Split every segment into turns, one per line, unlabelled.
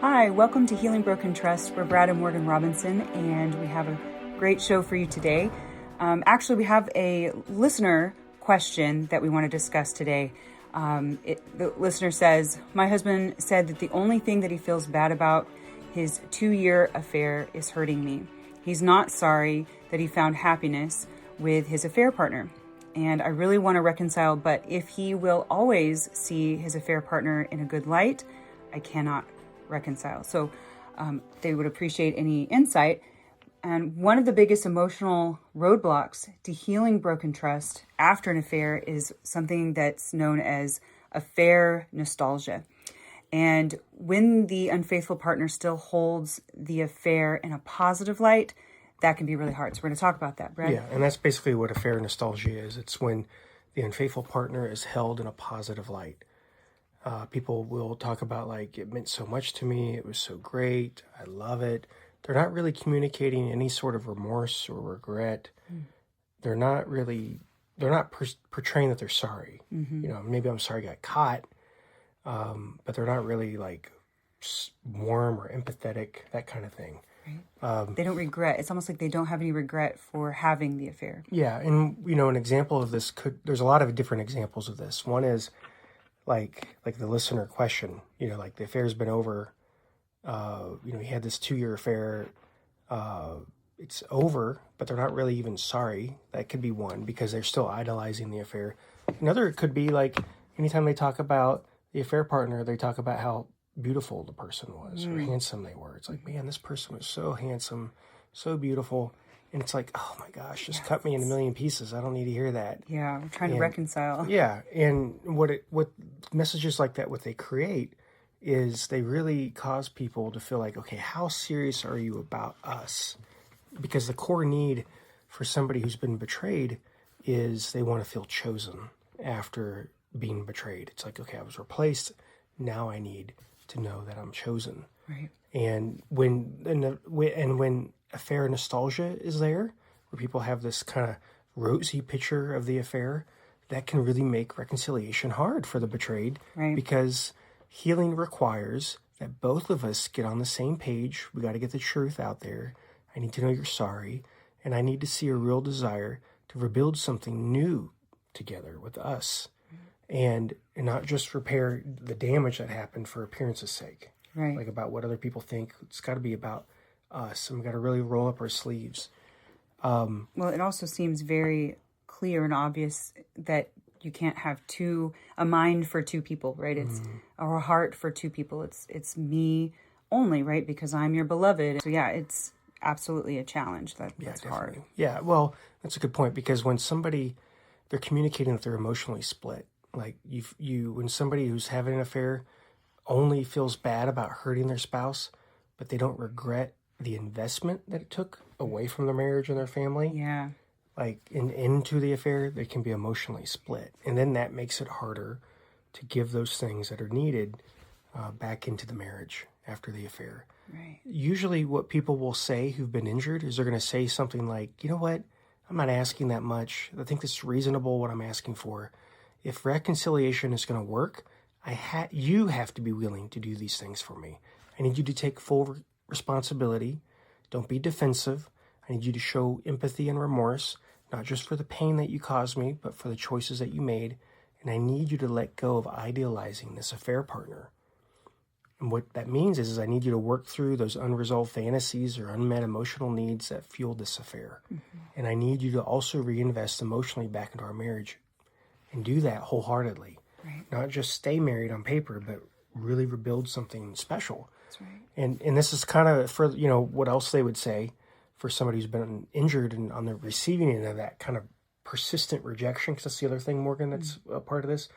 Hi, welcome to Healing Broken Trust. We're Brad and Morgan Robinson, and we have a great show for you today. Actually, we have a listener question that we want to discuss today. The listener says, my husband said that the only thing that he feels bad about his 2-year affair is hurting me. He's not sorry that he found happiness with his affair partner. And I really want to reconcile, but if he will always see his affair partner in a good light, I cannot reconcile. So they would appreciate any insight. And one of the biggest emotional roadblocks to healing broken trust after an affair is something that's known as affair nostalgia. And when the unfaithful partner still holds the affair in a positive light, that can be really hard. So we're going to talk about that, Brad.
Yeah, and that's basically what affair nostalgia is. It's when the unfaithful partner is held in a positive light. People will talk about, like, it meant so much to me, it was so great, I love it. They're not really communicating any sort of remorse or regret. They're not portraying that they're sorry. You know, maybe I'm sorry I got caught, but they're not really like warm or empathetic, that kind of thing.
Right. They don't regret. It's almost like they don't have any regret for having the affair.
Yeah, and you know, an example of this there's a lot of different examples of this. One is like the listener question, you know, like the affair's been over, you know, he had this 2-year affair, it's over, but they're not really even sorry. That could be one, because they're still idolizing the affair. Another could be like, anytime they talk about the affair partner, they talk about how beautiful the person was or handsome they were. It's like, man, this person was so handsome, so beautiful. And it's like, oh my gosh, just cut me in a million pieces. I don't need to hear that.
Yeah, we're trying to reconcile.
Yeah, and what messages like that, what they create is they really cause people to feel like, okay, how serious are you about us? Because the core need for somebody who's been betrayed is they want to feel chosen after being betrayed. It's like, okay, I was replaced. Now I need to know that I'm chosen.
Right.
And when affair nostalgia is there, where people have this kind of rosy picture of the affair, that can really make reconciliation hard for the betrayed.
Right.
Because healing requires that both of us get on the same page. We got to get the truth out there. I need to know you're sorry, and I need to see a real desire to rebuild something new together with us, and not just repair the damage that happened for appearance's sake.
Right.
Like about what other people think. It's got to be about us, and we got to really roll up our sleeves.
Well, it also seems very clear and obvious that you can't have a mind for two people, right? It's or a heart for two people. It's me only, right? Because I'm your beloved. So yeah, it's absolutely a challenge. That's hard.
Yeah, well, that's a good point, because when they're communicating that they're emotionally split. Like when somebody who's having an affair only feels bad about hurting their spouse, but they don't regret the investment that it took away from their marriage and their family.
Yeah.
Like into the affair, they can be emotionally split. And then that makes it harder to give those things that are needed back into the marriage after the affair.
Right.
Usually what people will say who've been injured is they're going to say something like, you know what, I'm not asking that much. I think this is reasonable what I'm asking for. If reconciliation is going to work, you have to be willing to do these things for me. I need you to take full responsibility. Don't be defensive. I need you to show empathy and remorse, not just for the pain that you caused me, but for the choices that you made. And I need you to let go of idealizing this affair partner. And what that means is I need you to work through those unresolved fantasies or unmet emotional needs that fueled this affair. And I need you to also reinvest emotionally back into our marriage, and do that wholeheartedly.
Right.
Not just stay married on paper, but really rebuild something special.
That's right.
And this is kind of for, you know, what else they would say for somebody who's been injured and on the receiving end of that kind of persistent rejection. Because that's the other thing, Morgan, that's a part of this,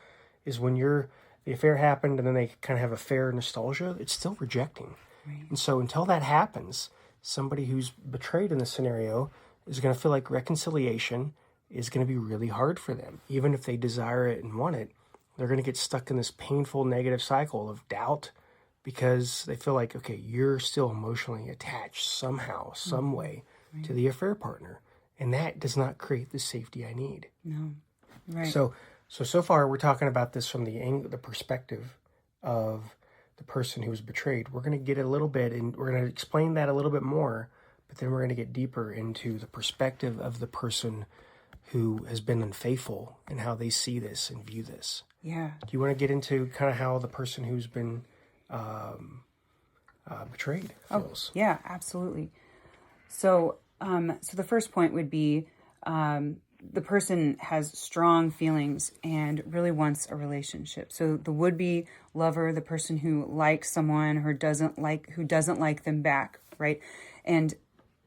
is when the affair happened and then they kind of have affair nostalgia, it's still rejecting.
Right.
And so until that happens, somebody who's betrayed in this scenario is going to feel like reconciliation is going to be really hard for them. Even if they desire it and want it, they're going to get stuck in this painful negative cycle of doubt, because they feel like, okay, you're still emotionally attached somehow, some way to the affair partner. And that does not create the safety I need.
No. Right.
So far we're talking about this from the perspective of the person who was betrayed. We're going to get a little bit, and we're going to explain that a little bit more, but then we're going to get deeper into the perspective of the person who has been unfaithful and how they see this and view this.
Yeah.
Do you want to get into kind of how the person who's been betrayed feels?
Oh, yeah, absolutely. So, so the first point would be the person has strong feelings and really wants a relationship. So the would-be lover, the person who likes someone who doesn't like them back, right? And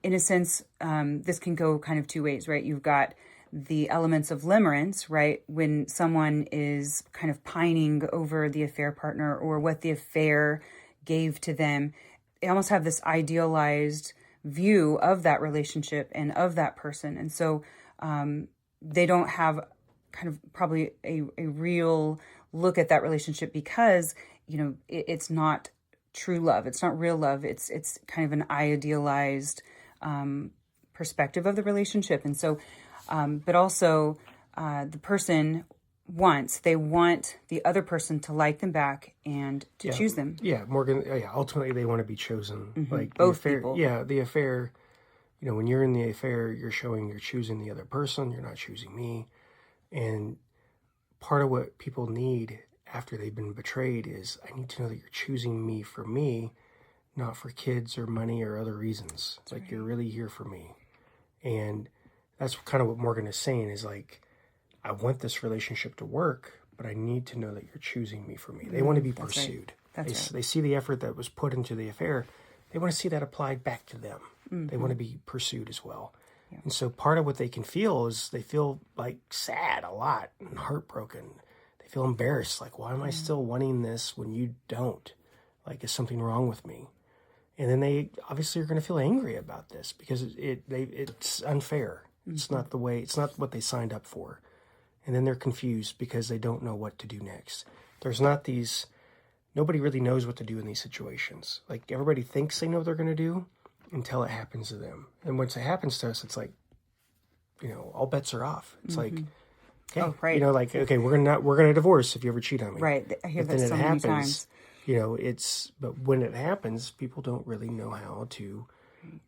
in a sense, this can go kind of two ways, right? You've got the elements of limerence, right? When someone is kind of pining over the affair partner or what the affair gave to them, they almost have this idealized view of that relationship and of that person. And so they don't have kind of probably a real look at that relationship because, it's not true love. It's not real love. It's kind of an idealized perspective of the relationship. And so, but also the person they want the other person to like them back and to choose them.
Yeah, Morgan, ultimately they want to be chosen.
Mm-hmm.
Like
both
the affair,
people.
Yeah, the affair, when you're in the affair, you're showing you're choosing the other person, you're not choosing me. And part of what people need after they've been betrayed is, I need to know that you're choosing me for me, not for kids or money or other reasons. It's like, you're really here for me. And that's kind of what Morgan is saying is like, I want this relationship to work, but I need to know that you're choosing me for me. They want to be pursued.
Right.
They see the effort that was put into the affair. They want to see that applied back to them. Mm-hmm. They want to be pursued as well. Yeah. And so part of what they can feel is they feel like sad a lot and heartbroken. They feel embarrassed. Like, why am I still wanting this when you don't? Like, is something wrong with me? And then they obviously are going to feel angry about this because it's unfair. Mm-hmm. It's not the way, it's not what they signed up for. And then they're confused because they don't know what to do next. Nobody really knows what to do in these situations. Like, everybody thinks they know what they're going to do until it happens to them. And once it happens to us, it's like, all bets are off. It's like, okay, okay, we're going to divorce if you ever cheat on me.
Right. I hear that so many times.
But when it happens, people don't really know how to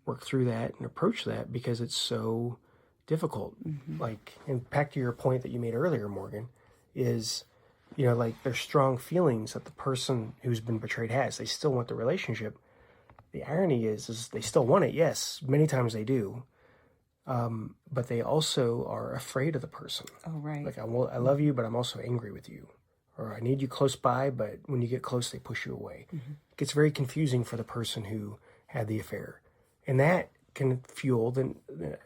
work through that and approach that because it's so difficult. Mm-hmm. Like, and back to your point that you made earlier, Morgan, is, there's strong feelings that the person who's been betrayed has. They still want the relationship. The irony is they still want it. Yes, many times they do. But they also are afraid of the person.
Oh, right.
Like, I love you, but I'm also angry with you. Or I need you close by, but when you get close, they push you away. Mm-hmm. It gets very confusing for the person who had the affair. And that can fuel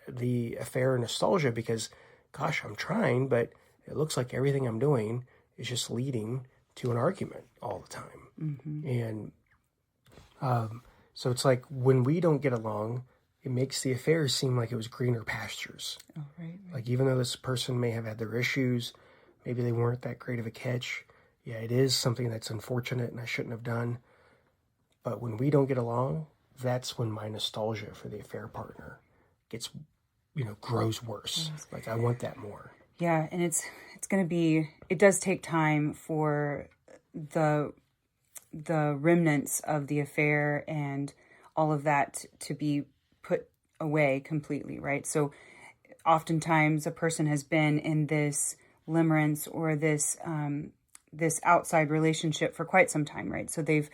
the affair nostalgia because, gosh, I'm trying, but it looks like everything I'm doing is just leading to an argument all the time. Mm-hmm. And so it's like when we don't get along, it makes the affair seem like it was greener pastures.
Oh, right.
Like, even though this person may have had their issues, maybe they weren't that great of a catch. Yeah, it is something that's unfortunate and I shouldn't have done. But when we don't get along, that's when my nostalgia for the affair partner grows worse. Like, I want that more.
Yeah, and it's going to be, it does take time for the remnants of the affair and all of that to be put away completely, right? So oftentimes a person has been in this limerence or this outside relationship for quite some time, right? So they've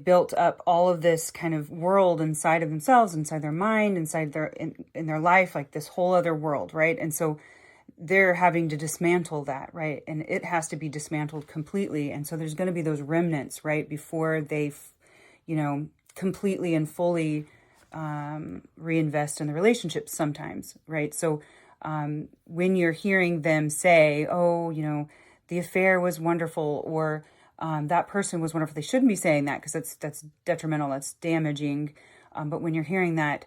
built up all of this kind of world inside of themselves, inside their mind, inside in their life, like this whole other world, right? And so they're having to dismantle that, right? And it has to be dismantled completely. And so there's going to be those remnants, right, before they, completely and fully reinvest in the relationship sometimes, right? So when you're hearing them say, oh, the affair was wonderful, or that person was wonderful, they shouldn't be saying that because that's detrimental, that's damaging. But when you're hearing that,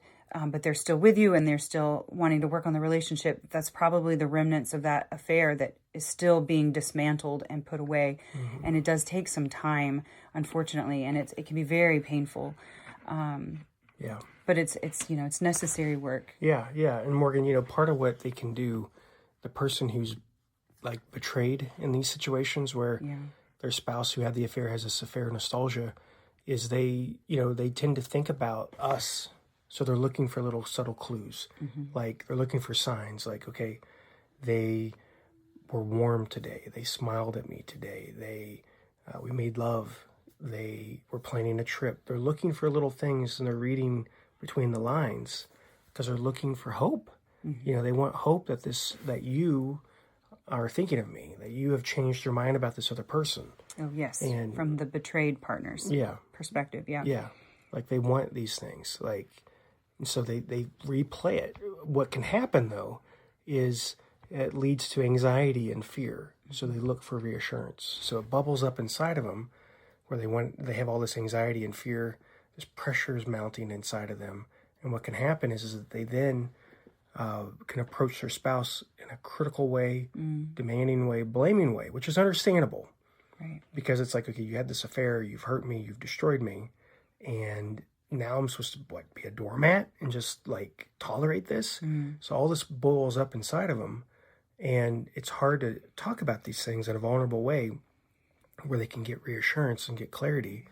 but they're still with you and they're still wanting to work on the relationship, that's probably the remnants of that affair that is still being dismantled and put away. Mm-hmm. And it does take some time, unfortunately, and it can be very painful.
Yeah.
But it's necessary work.
Yeah. And Morgan, part of what they can do, the person who's like betrayed in these situations where their spouse who had the affair has this affair nostalgia is they tend to think about us. So they're looking for little subtle clues. Like they're looking for signs like, okay, they were warm today. They smiled at me today. We made love. They were planning a trip. They're looking for little things, and they're reading between the lines because they're looking for hope. They want hope that you are thinking of me, that you have changed your mind about this other person.
Oh, yes.
And
from the betrayed partner's perspective. Yeah.
Yeah. Like they want these things. And so they replay it. What can happen though is it leads to anxiety and fear. So they look for reassurance. So it bubbles up inside of them where they have all this anxiety and fear. This pressure is mounting inside of them. And what can happen is that they then can approach their spouse in a critical way, demanding way, blaming way, which is understandable.
Right.
Because it's like, okay, you had this affair, you've hurt me, you've destroyed me, and now I'm supposed to, be a doormat and just, tolerate this? So all this boils up inside of them, and it's hard to talk about these things in a vulnerable way where they can get reassurance and get clarity.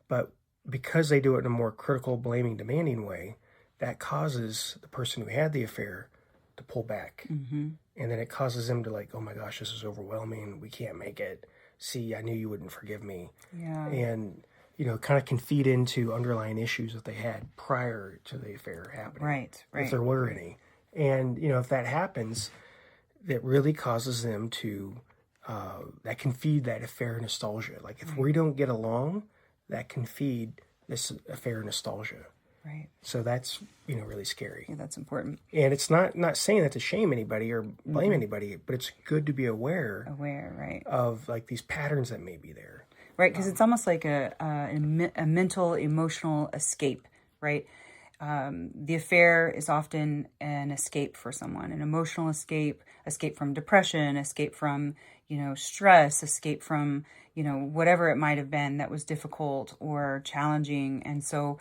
But because they do it in a more critical, blaming, demanding way, that causes the person who had the affair to pull back. And then it causes them to oh my gosh, this is overwhelming. We can't make it. See, I knew you wouldn't forgive me.
Yeah.
And, kind of can feed into underlying issues that they had prior to the affair happening.
Right.
If there were any. And, if that happens, that really causes them to, that can feed that affair nostalgia. If we don't get along, that can feed this affair nostalgia.
Right.
So that's, really scary.
Yeah, that's important.
And it's not saying that to shame anybody or blame anybody, but it's good to be aware.
Right.
Of these patterns that may be there.
Right, because it's almost like a mental, emotional escape, right? The affair is often an escape for someone, an emotional escape from depression, escape from, stress, escape from, whatever it might have been that was difficult or challenging. And so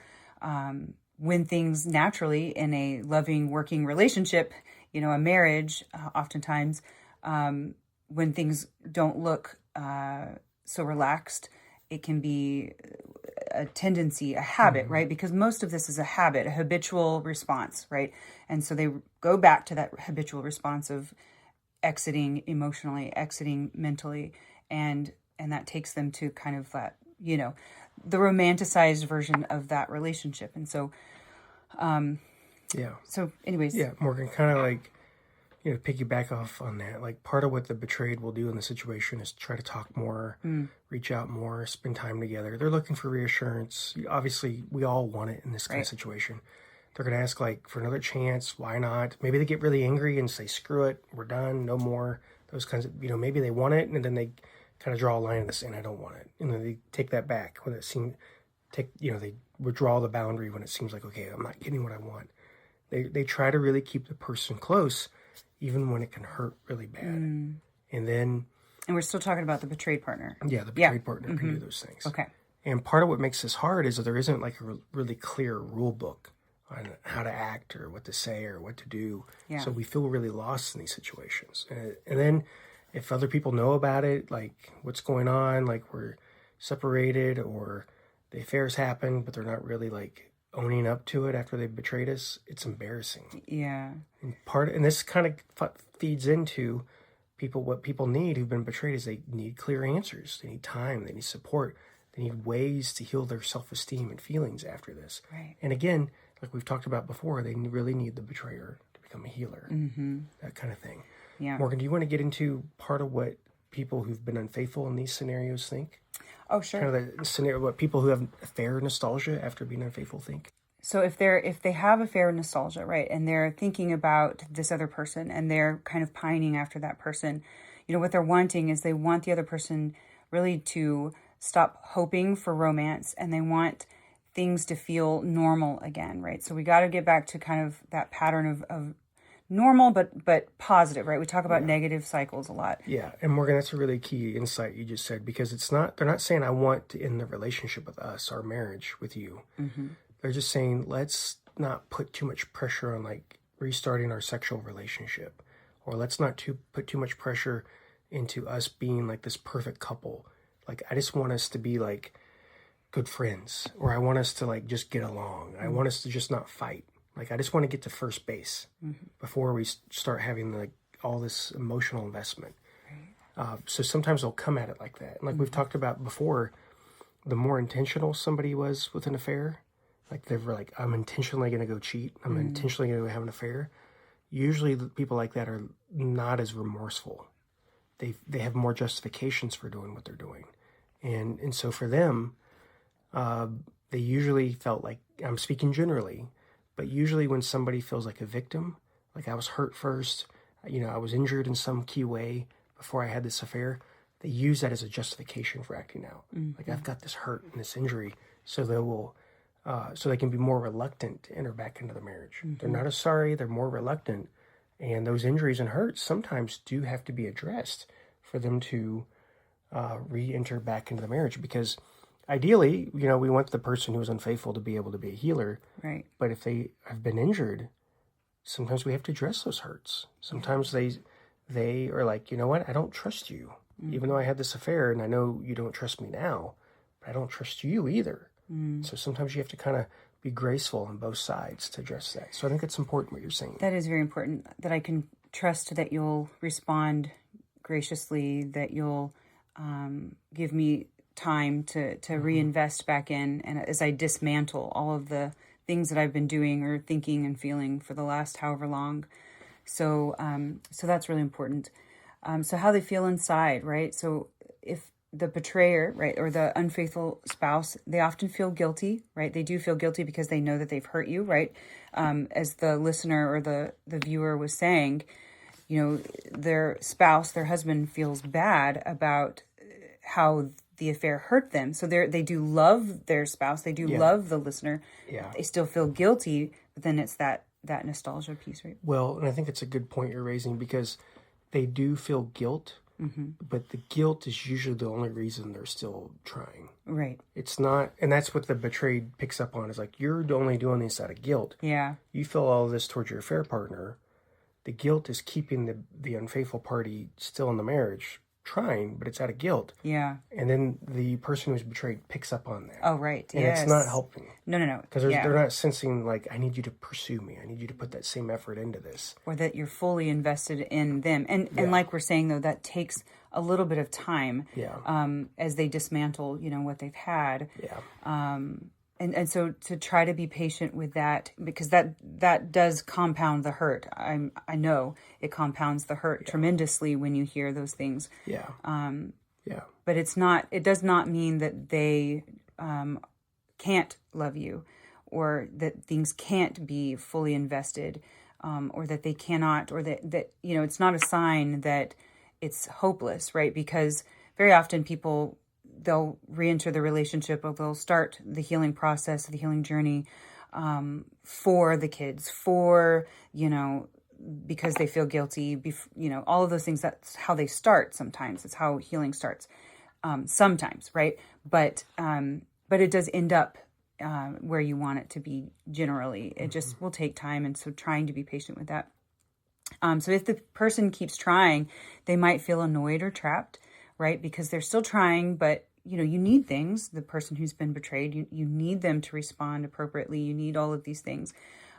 when things naturally in a loving, working relationship, a marriage, oftentimes, when things don't look so relaxed, it can be a tendency, a habit, right? Because most of this is a habit, a habitual response, right? And so they go back to that habitual response of exiting emotionally, exiting mentally, and that takes them to kind of that, the romanticized version of that relationship. And so, So anyways.
Yeah, Morgan, kind of piggyback off on that. Part of what the betrayed will do in the situation is try to talk more, reach out more, spend time together. They're looking for reassurance. Obviously, we all want it in this kind of situation. They're going to ask for another chance. Why not? Maybe they get really angry and say, screw it, we're done, no more. Those kinds of, maybe they want it and then they kind of draw a line in the sand. I don't want it. And then they take that back when it seems, they withdraw the boundary when it seems like, okay, I'm not getting what I want. They try to really keep the person close, even when it can hurt really bad. And then...
And we're still talking about the betrayed partner.
Yeah, the betrayed partner can do those things.
Okay.
And part of what makes this hard is that there isn't a really clear rule book on how to act or what to say or what to do.
Yeah.
So we feel really lost in these situations. And then if other people know about it, what's going on, we're separated or the affairs happen, but they're not really owning up to it after they've betrayed us, it's embarrassing.
Yeah.
And this kind of feeds into what people need who've been betrayed is they need clear answers. They need time. They need support. They need ways to heal their self-esteem and feelings after this.
Right.
And again, like we've talked about before, they really need the betrayer to become a healer. That kind of thing.
Yeah.
Morgan, do you want to get into part of what people who've been unfaithful in these scenarios think?
Oh, sure.
Kind of the scenario, what people who have affair nostalgia after being unfaithful think?
So if they have affair nostalgia, right, and they're thinking about this other person and they're kind of pining after that person, what they're wanting is they want the other person really to stop hoping for romance and they want things to feel normal again, right? So we got to get back to kind of that pattern of normal but positive, right? We talk about negative cycles a lot.
Yeah, and Morgan, that's a really key insight you just said, because they're not saying I want to end the relationship with us, our marriage with you. They're just saying let's not put too much pressure on restarting our sexual relationship, or let's not put too much pressure into us being this perfect couple. Like, I just want us to be like good friends, or I want us to like just get along. I want us to just not fight. Like, I just want to get to first base before we start having like all this emotional investment. So sometimes they'll come at it like that. And like we've talked about before, the more intentional somebody was with an affair, like they were like, I'm intentionally going to go cheat. I'm intentionally going to go have an affair. Usually the people like that are not as remorseful. They have more justifications for doing what they're doing. And so for them, they usually felt like, I'm speaking generally, but usually when somebody feels like a victim, like I was hurt first, I was injured in some key way before I had this affair, they use that as a justification for acting out. Like, I've got this hurt and this injury, so they can be more reluctant to enter back into the marriage. They're not as sorry, they're more reluctant. And those injuries and hurts sometimes do have to be addressed for them to re-enter back into the marriage. Because ideally, we want the person who is unfaithful to be able to be a healer.
Right.
But if they have been injured, sometimes we have to address those hurts. Sometimes they are like, you know what, I don't trust you. Even though I had this affair and I know you don't trust me now, but I don't trust you either. So sometimes you have to kind of be graceful on both sides to address that. So I think it's important what you're saying.
That is very important, that I can trust that you'll respond graciously, that you'll give me time to reinvest back in, and as I dismantle all of the things that I've been doing or thinking and feeling for the last however long. So that's really important. So how they feel inside, right? So if the betrayer, right, or the unfaithful spouse, they often feel guilty, right? They do feel guilty because they know that they've hurt you, right? As the listener or the viewer was saying, their spouse, their husband feels bad about how the affair hurt them. So they do love their spouse. They do love the listener.
Yeah.
They still feel guilty, but then it's that nostalgia piece, right?
Well, and I think it's a good point you're raising, because they do feel guilt, but the guilt is usually the only reason they're still trying.
Right.
It's not, and that's what the betrayed picks up on, is like, you're only doing this out of guilt.
Yeah.
You feel all of this towards your affair partner. The guilt is keeping the unfaithful party still in the marriage, trying, but it's out of guilt.
Yeah.
And then the person who's betrayed picks up on that.
Oh, right.
And
yes.
it's not helping.
No.
Because they're not sensing like, I need you to pursue me. I need you to put that same effort into this.
Or that you're fully invested in them. And like we're saying, though, that takes a little bit of time.
Yeah.
As they dismantle, what they've had.
Yeah.
And so to try to be patient with that, because that does compound the hurt. I know it compounds the hurt tremendously when you hear those things.
Yeah. Yeah.
But it does not mean that they can't love you, or that things can't be fully invested, or that they cannot, or that it's not a sign that it's hopeless, right? Because very often people, they'll re-enter the relationship, or they'll start the healing process, the healing journey, for the kids, because they feel guilty, all of those things. That's how they start. Sometimes it's how healing starts. Sometimes, right? But it does end up where you want it to be. Generally, it just will take time, and so trying to be patient with that. So if the person keeps trying, they might feel annoyed or trapped, right? Because they're still trying, but you need things. The person who's been betrayed, you need them to respond appropriately. You need all of these things.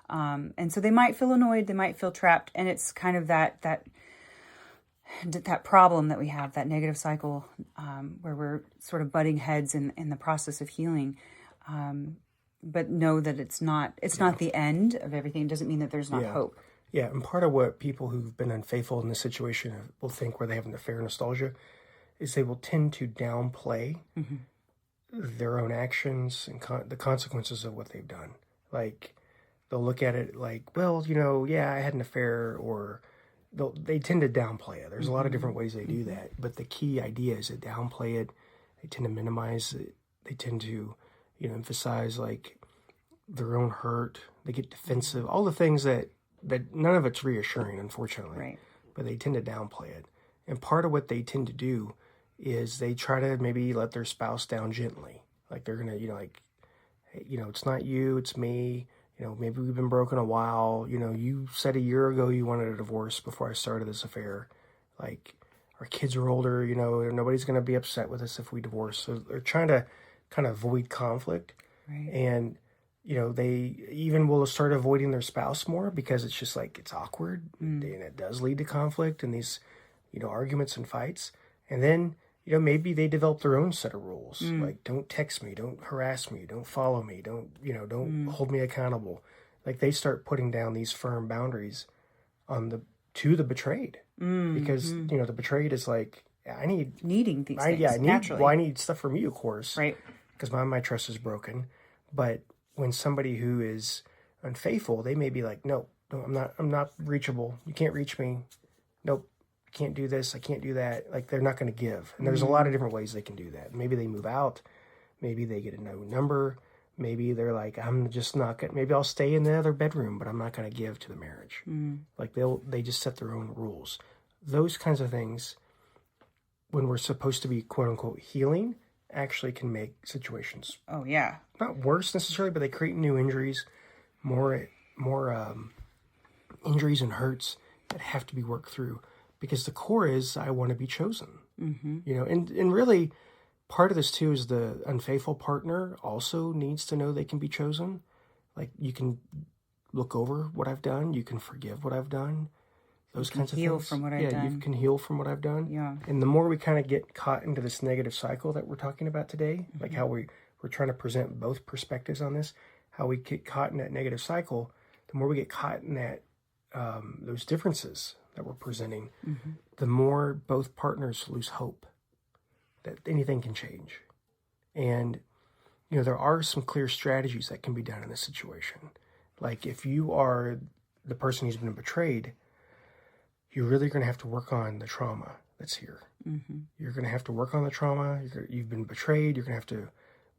And so they might feel annoyed, they might feel trapped. And it's kind of that problem that we have, that negative cycle, where we're sort of butting heads in the process of healing. But know that it's not the end of everything. It doesn't mean that there's not hope.
Yeah. And part of what people who've been unfaithful in this situation will think, where they have an affair nostalgia, is they will tend to downplay their own actions and the consequences of what they've done. Like, they'll look at it like, well, I had an affair, or they tend to downplay it. There's a lot of different ways they do that. But the key idea is to downplay it. They tend to minimize it. They tend to, emphasize like their own hurt. They get defensive. All the things that none of it's reassuring, unfortunately. Right. But they tend to downplay it. And part of what they tend to do is they try to maybe let their spouse down gently. Like, they're going to, hey, it's not you, it's me. Maybe we've been broken a while. You said a year ago you wanted a divorce before I started this affair. Like, our kids are older, nobody's going to be upset with us if we divorce. So they're trying to kind of avoid conflict.
Right.
And, they even will start avoiding their spouse more because it's just like, it's awkward and it does lead to conflict and these, arguments and fights. And then, maybe they develop their own set of rules, like don't text me, don't harass me, don't follow me, don't hold me accountable. Like they start putting down these firm boundaries to the betrayed because, the betrayed is like, I need
needing these things naturally.
Well, I need stuff from you, of course,
right?
Because my trust is broken. But when somebody who is unfaithful, they may be like, no, I'm not reachable. You can't reach me. Nope. I can't do this. I can't do that. Like they're not going to give. And there's a lot of different ways they can do that. Maybe they move out. Maybe they get a no number. Maybe they're like, I'm just not going to, maybe I'll stay in the other bedroom, but I'm not going to give to the marriage. Like they just set their own rules. Those kinds of things, when we're supposed to be quote unquote healing, actually can make situations not worse necessarily, but they create new injuries, more injuries and hurts that have to be worked through, because the core is I want to be chosen. And really part of this too is the unfaithful partner also needs to know they can be chosen. Like you can look over what I've done, you can forgive what I've done. Those kinds of things.
Heal from what I've done.
Yeah, you can heal from what I've done.
Yeah.
And the more we kind of get caught into this negative cycle that we're talking about today, like how we're trying to present both perspectives on this, how we get caught in that negative cycle, the more we get caught in that those differences that we're presenting, the more both partners lose hope that anything can change. And, there are some clear strategies that can be done in this situation. Like if you are the person who's been betrayed, you're really going to have to work on the trauma that's here. You're going to have to work on the trauma. You've been betrayed.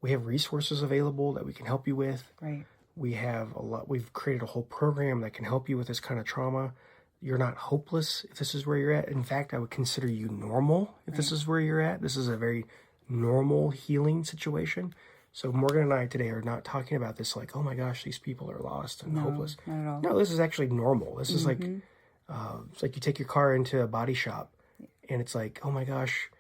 We have resources available that we can help you with.
Right.
We've created a whole program that can help you with this kind of trauma. You're not hopeless if this is where you're at. In fact, I would consider you normal if this is where you're at. This is a very normal healing situation. So Morgan and I today are not talking about this like, oh my gosh, these people are lost and hopeless.
Not at all.
No, this is actually normal. This is like, it's like you take your car into a body shop and it's like, oh my gosh,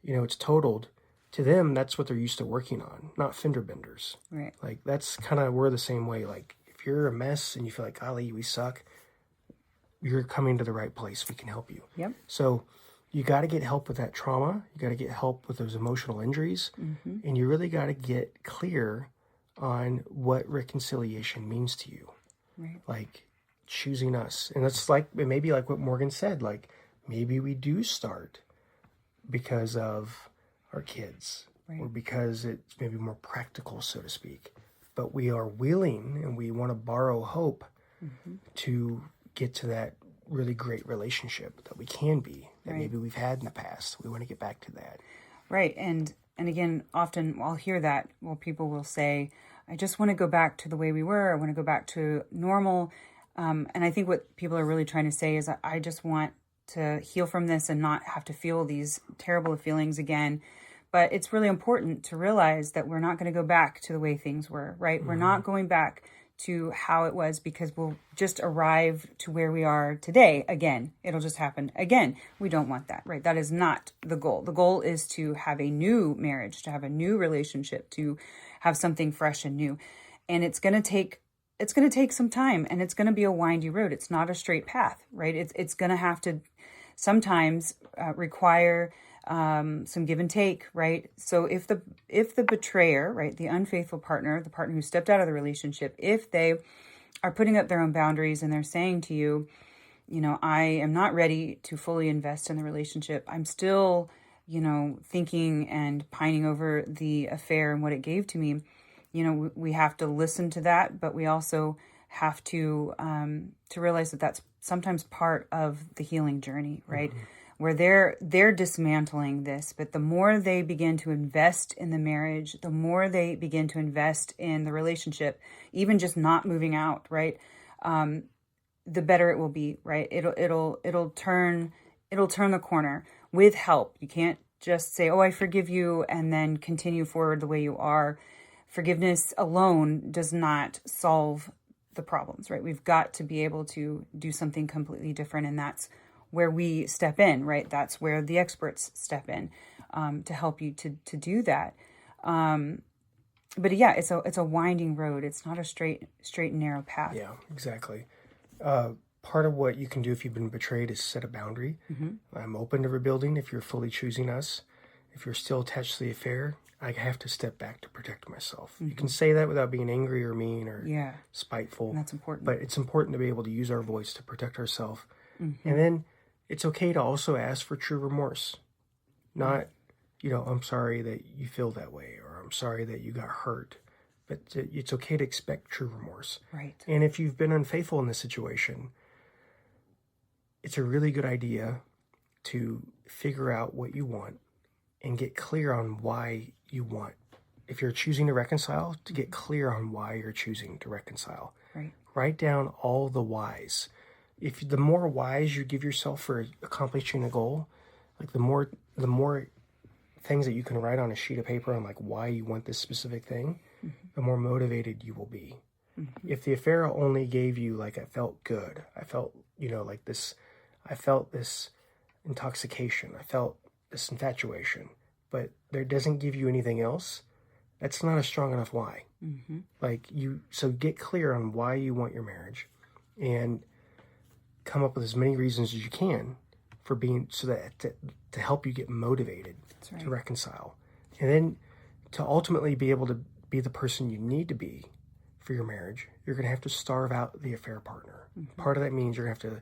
it's totaled. To them, that's what they're used to working on, not fender benders.
Right.
Like that's kind of, we're the same way. Like if you're a mess and you feel like, golly, we suck, you're coming to the right place. We can help you.
Yep.
So you got to get help with that trauma. You got to get help with those emotional injuries. And you really got to get clear on what reconciliation means to you.
Right.
Like choosing us. And it's like, it may be like what Morgan said, like maybe we do start because of our kids, or because it's maybe more practical, so to speak. But we are willing and we want to borrow hope to get to that really great relationship that we can be, that maybe we've had in the past. We want to get back to that.
Right. And again, often I'll hear that. Well, people will say, I just want to go back to the way we were. I want to go back to normal. And I think what people are really trying to say is I just want to heal from this and not have to feel these terrible feelings again. But it's really important to realize that we're not going to go back to the way things were, right? We're not going back to how it was because we'll just arrive to where we are today again. It'll just happen again. We don't want that, right? That is not the goal. The goal is to have a new marriage, to have a new relationship, to have something fresh and new. And it's going to take some time, and it's going to be a windy road. It's not a straight path, right? It's going to have to sometimes require some give and take, right? So if the betrayer, right, the unfaithful partner, the partner who stepped out of the relationship, if they are putting up their own boundaries and they're saying to you, I am not ready to fully invest in the relationship. I'm still, thinking and pining over the affair and what it gave to me. We have to listen to that, but we also have to realize that that's sometimes part of the healing journey, right? Where they're dismantling this, but the more they begin to invest in the marriage, the more they begin to invest in the relationship, even just not moving out, right? The better it will be, right? It'll turn the corner with help. You can't just say, "Oh, I forgive you," and then continue forward the way you are. Forgiveness alone does not solve the problems, right? We've got to be able to do something completely different, and that's where we step in, right? That's where the experts step in to help you to do that. But yeah, it's a winding road. It's not a straight and narrow path.
Yeah, exactly. Part of what you can do if you've been betrayed is set a boundary. I'm open to rebuilding if you're fully choosing us. If you're still attached to the affair, I have to step back to protect myself. You can say that without being angry or mean or spiteful.
And that's important.
But it's important to be able to use our voice to protect ourselves. And then it's okay to also ask for true remorse. Not, I'm sorry that you feel that way, or I'm sorry that you got hurt. But it's okay to expect true remorse.
Right.
And if you've been unfaithful in this situation, it's a really good idea to figure out what you want and get clear on why you want. If you're choosing to reconcile, to get clear on why you're choosing to reconcile.
Right.
Write down all the whys. If the more whys you give yourself for accomplishing a goal, like the more things that you can write on a sheet of paper on like why you want this specific thing, the more motivated you will be. If the affair only gave you like, I felt good, I felt, like this, I felt this intoxication, I felt this infatuation, but there doesn't give you anything else, that's not a strong enough why. So get clear on why you want your marriage and come up with as many reasons as you can for being, so that to help you get motivated to reconcile. And then to ultimately be able to be the person you need to be for your marriage, you're going to have to starve out the affair partner. Part of that means you're going to have to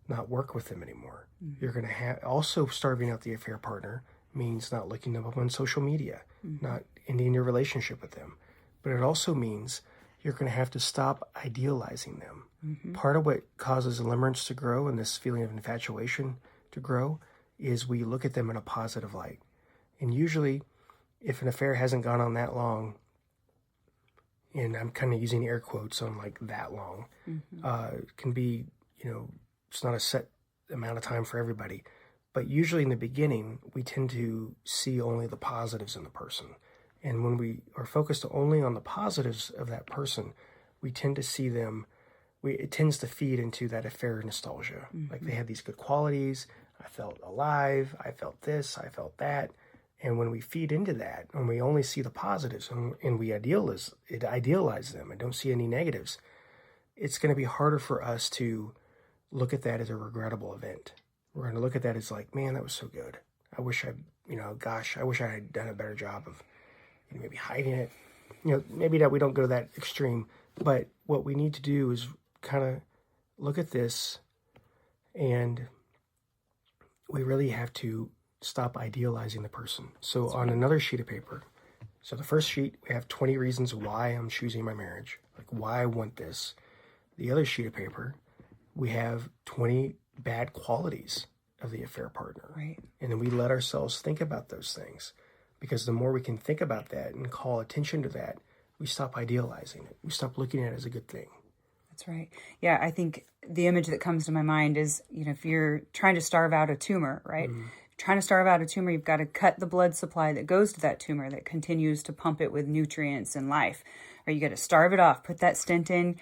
not work with them anymore. You're going to have, also starving out the affair partner means not looking them up on social media, not ending your relationship with them. But it also means you're going to have to stop idealizing them. Part of what causes limerence to grow and this feeling of infatuation to grow is we look at them in a positive light. And usually, if an affair hasn't gone on that long, and I'm kind of using air quotes on like that long, it can be, it's not a set amount of time for everybody. But usually in the beginning, we tend to see only the positives in the person. And when we are focused only on the positives of that person, we tend to see them, it tends to feed into that affair nostalgia. Like they had these good qualities, I felt alive, I felt this, I felt that. And when we feed into that, and we only see the positives, and we idealize them and don't see any negatives, it's going to be harder for us to look at that as a regrettable event. We're going to look at that as like, man, that was so good. I wish I wish I had done a better job of maybe hiding it. Maybe that we don't go to that extreme, but what we need to do is kind of look at this, and we really have to stop idealizing the person. So on another sheet of paper, so the first sheet, we have 20 reasons why I'm choosing my marriage, like why I want this. The other sheet of paper, we have 20 bad qualities of the affair partner.
Right.
And then we let ourselves think about those things, because the more we can think about that and call attention to that, we stop idealizing it. We stop looking at it as a good thing.
That's right. Yeah, I think the image that comes to my mind is, if you're trying to starve out a tumor, right? Trying to starve out a tumor, you've got to cut the blood supply that goes to that tumor that continues to pump it with nutrients and life. Or you got to starve it off, put that stent in,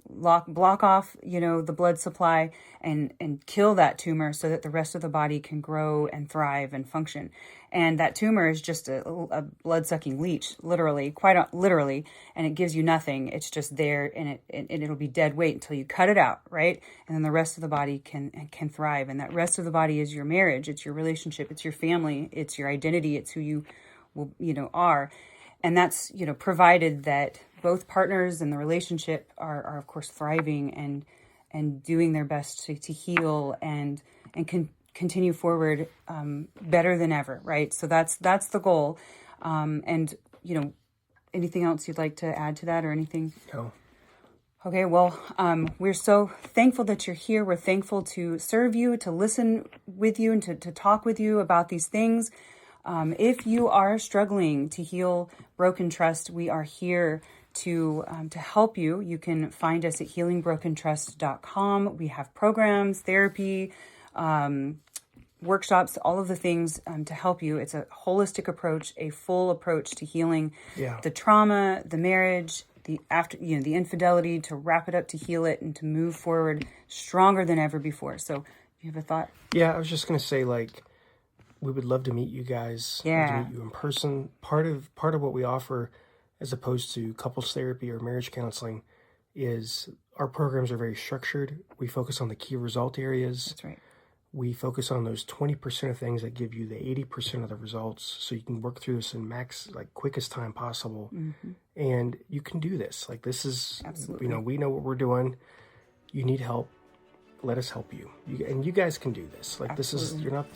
block off, the blood supply and kill that tumor so that the rest of the body can grow and thrive and function. And that tumor is just a blood-sucking leech, literally, literally, and it gives you nothing. It's just there, and it'll be dead weight until you cut it out, right? And then the rest of the body can thrive. And that rest of the body is your marriage, it's your relationship, it's your family, it's your identity, it's who you are. And that's, provided that both partners in the relationship are of course thriving and doing their best to heal and continue forward better than ever, right? So that's the goal. And anything else you'd like to add to that, or anything?
No.
Okay, well, we're so thankful that you're here. We're thankful to serve you, to listen with you, and to talk with you about these things. If you are struggling to heal broken trust, we are here to help you. You can find us at healingbrokentrust.com. We have programs, therapy, workshops, all of the things to help you. It's a holistic approach, a full approach to healing the trauma, the marriage, the infidelity, to wrap it up, to heal it, and to move forward stronger than ever before. So You have a thought?
Yeah, I was just going to say, like, we would love to meet you guys.
Yeah.
To meet you in person. Part of what we offer, as opposed to couples therapy or marriage counseling, is our programs are very structured. We focus on the key result areas.
That's right.
We focus on those 20% of things that give you the 80% of the results, so you can work through this in quickest time possible.
Mm-hmm.
And you can do this. Like, this is,
Absolutely.
we know what we're doing. You need help. Let us help you. And you guys can do this. Like,
Absolutely.
you're not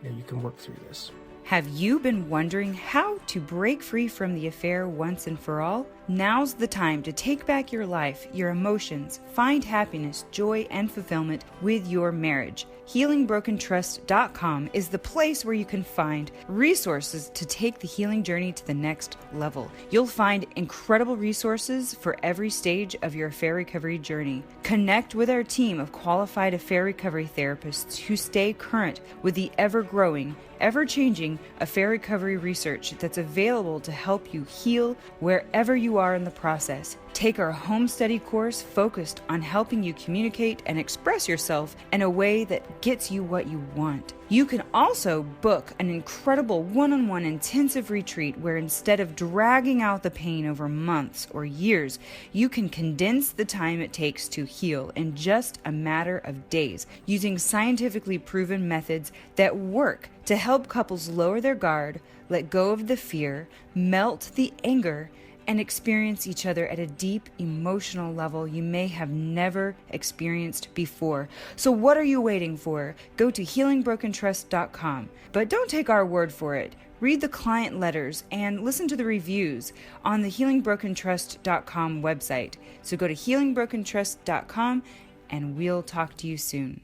you can work through this.
Have you been wondering how to break free from the affair once and for all? Now's the time to take back your life, your emotions, find happiness, joy, and fulfillment with your marriage. HealingBrokenTrust.com is the place where you can find resources to take the healing journey to the next level. You'll find incredible resources for every stage of your affair recovery journey. Connect with our team of qualified affair recovery therapists who stay current with the ever-growing, ever-changing affair recovery research that's available to help you heal wherever you are in the process. Take our home study course focused on helping you communicate and express yourself in a way that gets you what you want. You can also book an incredible one-on-one intensive retreat where instead of dragging out the pain over months or years, you can condense the time it takes to heal in just a matter of days using scientifically proven methods that work to help couples lower their guard, let go of the fear, melt the anger, and experience each other at a deep emotional level you may have never experienced before. So what are you waiting for? Go to HealingBrokenTrust.com. But don't take our word for it. Read the client letters and listen to the reviews on the HealingBrokenTrust.com website. So go to HealingBrokenTrust.com and we'll talk to you soon.